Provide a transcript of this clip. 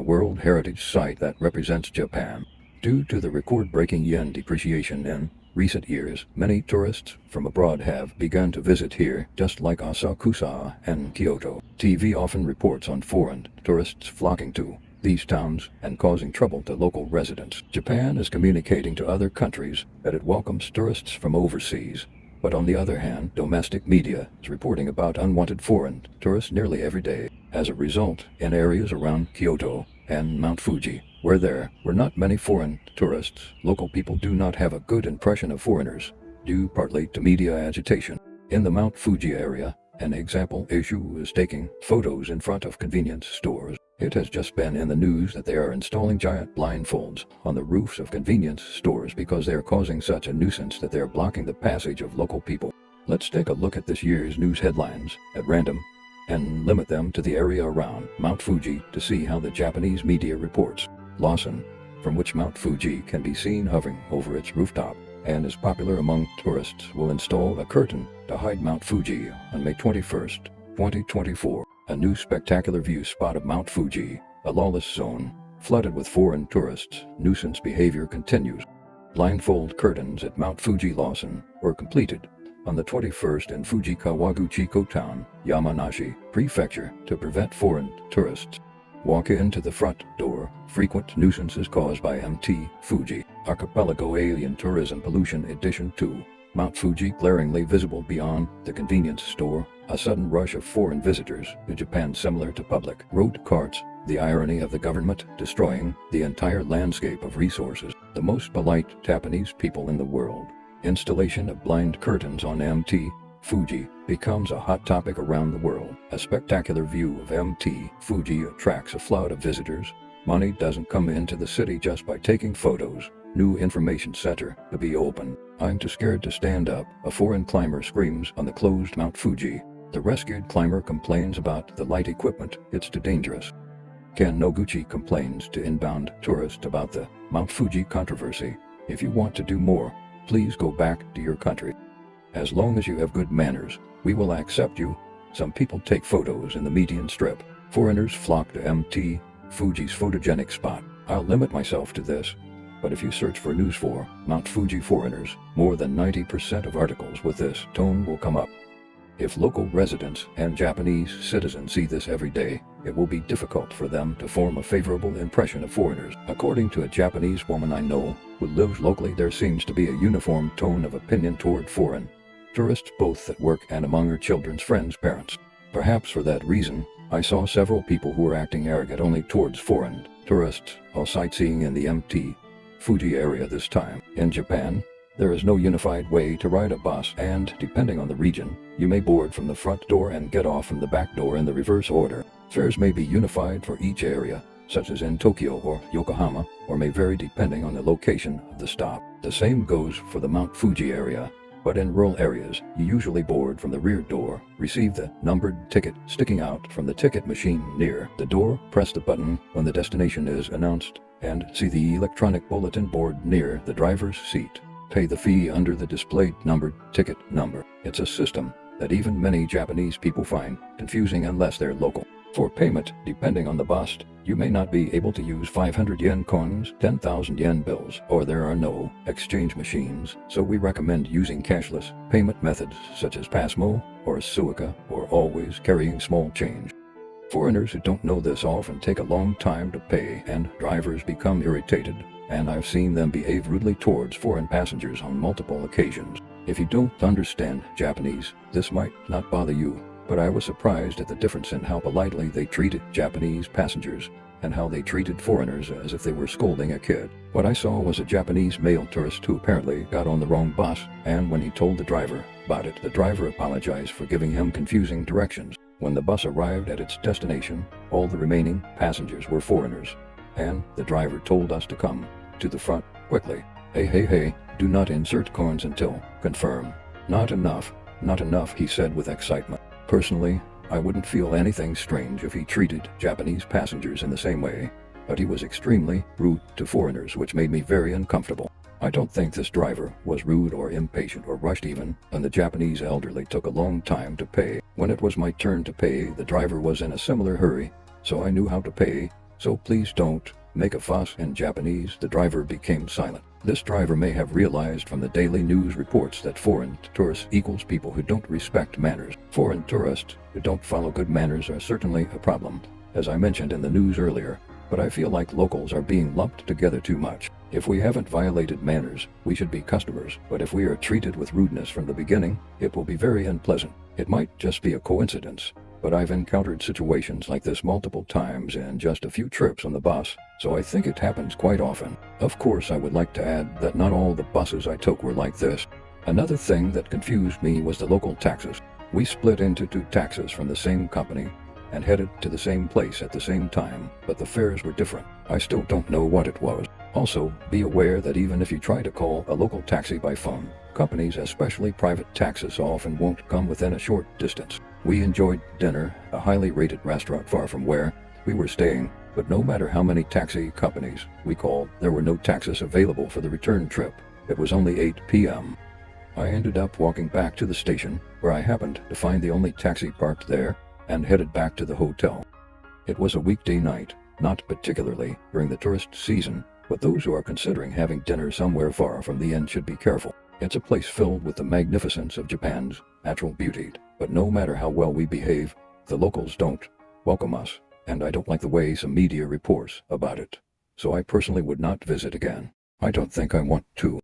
World Heritage Site that represents Japan. Due to the record-breaking yen depreciation in recent years, many tourists from abroad have begun to visit here, just like Asakusa and Kyoto. TV often reports on foreign tourists flocking to these towns and causing trouble to local residents. Japan is communicating to other countries that it welcomes tourists from overseas. But on the other hand, domestic media is reporting about unwanted foreign tourists nearly every day. As a result, in areas around Kyoto and Mount Fuji, where there were not many foreign tourists, local people do not have a good impression of foreigners, due partly to media agitation. In the Mount Fuji area, an example issue is taking photos in front of convenience stores. It has just been in the news that they are installing giant blindfolds on the roofs of convenience stores because they are causing such a nuisance that they are blocking the passage of local people. Let's take a look at this year's news headlines at random and limit them to the area around Mount Fuji to see how the Japanese media reports. Lawson, from which Mount Fuji can be seen hovering over its rooftop and is popular among tourists, will install a curtain to hide Mount Fuji on May 21st, 2024. A new spectacular view spot of Mount Fuji, a lawless zone, flooded with foreign tourists. Nuisance behavior continues. Blindfold curtains at Mount Fuji Lawson were completed on the 21st in Fuji Kawaguchiko Town, Yamanashi Prefecture, to prevent foreign tourists. Walk into the front door. Frequent nuisances caused by Mt. Fuji. Archipelago Alien Tourism Pollution Edition 2. Mount Fuji glaringly visible beyond the convenience store. A sudden rush of foreign visitors to Japan similar to public road carts. The irony of the government destroying the entire landscape of resources. The most polite Japanese people in the world. Installation of blind curtains on Mt. Fuji becomes a hot topic around the world. A spectacular view of Mt. Fuji attracts a flood of visitors. Money doesn't come into the city just by taking photos. New information center to be opened. I'm too scared to stand up, a foreign climber screams on the closed Mount Fuji. The rescued climber complains about the light equipment, it's too dangerous. Ken Noguchi complains to inbound tourists about the Mount Fuji controversy. If you want to do more, please go back to your country. As long as you have good manners, we will accept you. Some people take photos in the median strip. Foreigners flock to Mt. Fuji's photogenic spot. I'll limit myself to this. But if you search for news for Mount Fuji foreigners, more than 90% of articles with this tone will come up. If local residents and Japanese citizens see this every day, it will be difficult for them to form a favorable impression of foreigners. According to a Japanese woman I know who lives locally, there seems to be a uniform tone of opinion toward foreign tourists, both at work and among her children's friends' parents. Perhaps for that reason, I saw several people who were acting arrogant only towards foreign tourists while sightseeing in the Mt. Fuji area this time. In Japan, there is no unified way to ride a bus, and depending on the region, you may board from the front door and get off from the back door in the reverse order. Fares may be unified for each area, such as in Tokyo or Yokohama, or may vary depending on the location of the stop. The same goes for the Mount Fuji area, but in rural areas, you usually board from the rear door, receive the numbered ticket sticking out from the ticket machine near the door, press the button when the destination is announced, and see the electronic bulletin board near the driver's seat. Pay the fee under the displayed numbered ticket number. It's a system that even many Japanese people find confusing unless they're local. For payment, depending on the bus, you may not be able to use 500 yen coins, 10,000 yen bills, or there are no exchange machines, so we recommend using cashless payment methods such as Pasmo or Suica, or always carrying small change. Foreigners who don't know this often take a long time to pay, and drivers become irritated, and I've seen them behave rudely towards foreign passengers on multiple occasions. If you don't understand Japanese, this might not bother you, but I was surprised at the difference in how politely they treated Japanese passengers and how they treated foreigners as if they were scolding a kid. What I saw was a Japanese male tourist who apparently got on the wrong bus, and when he told the driver about it, the driver apologized for giving him confusing directions. When the bus arrived at its destination, all the remaining passengers were foreigners, and the driver told us to come to the front quickly. Hey, do not insert coins until confirmed. Not enough, he said with excitement. Personally, I wouldn't feel anything strange if he treated Japanese passengers in the same way, but he was extremely rude to foreigners, which made me very uncomfortable. I don't think this driver was rude or impatient or rushed even, and the Japanese elderly took a long time to pay. When it was my turn to pay, the driver was in a similar hurry, so I knew how to pay So please don't make a fuss. In Japanese, the driver became silent. This driver may have realized from the daily news reports that foreign tourists equals people who don't respect manners. Foreign tourists who don't follow good manners are certainly a problem, as I mentioned in the news earlier, but I feel like locals are being lumped together too much. If we haven't violated manners, we should be customers, but if we are treated with rudeness from the beginning, it will be very unpleasant. It might just be a coincidence, but I've encountered situations like this multiple times in just a few trips on the bus, so I think it happens quite often. Of course, I would like to add that not all the buses I took were like this. Another thing that confused me was the local taxis. We split into 2 taxis from the same company and headed to the same place at the same time, but the fares were different. I still don't know what it was. Also, be aware that even if you try to call a local taxi by phone, companies, especially private taxis, often won't come within a short distance. We enjoyed dinner, a highly rated restaurant far from where we were staying, but no matter how many taxi companies we called, there were no taxis available for the return trip. It was only 8 p.m. I ended up walking back to the station, where I happened to find the only taxi parked there, and headed back to the hotel. It was a weekday night, not particularly during the tourist season, but those who are considering having dinner somewhere far from the inn should be careful. It's a place filled with the magnificence of Japan's natural beauty, but no matter how well we behave, the locals don't welcome us, and I don't like the way some media reports about it. So I personally would not visit again. I don't think I want to.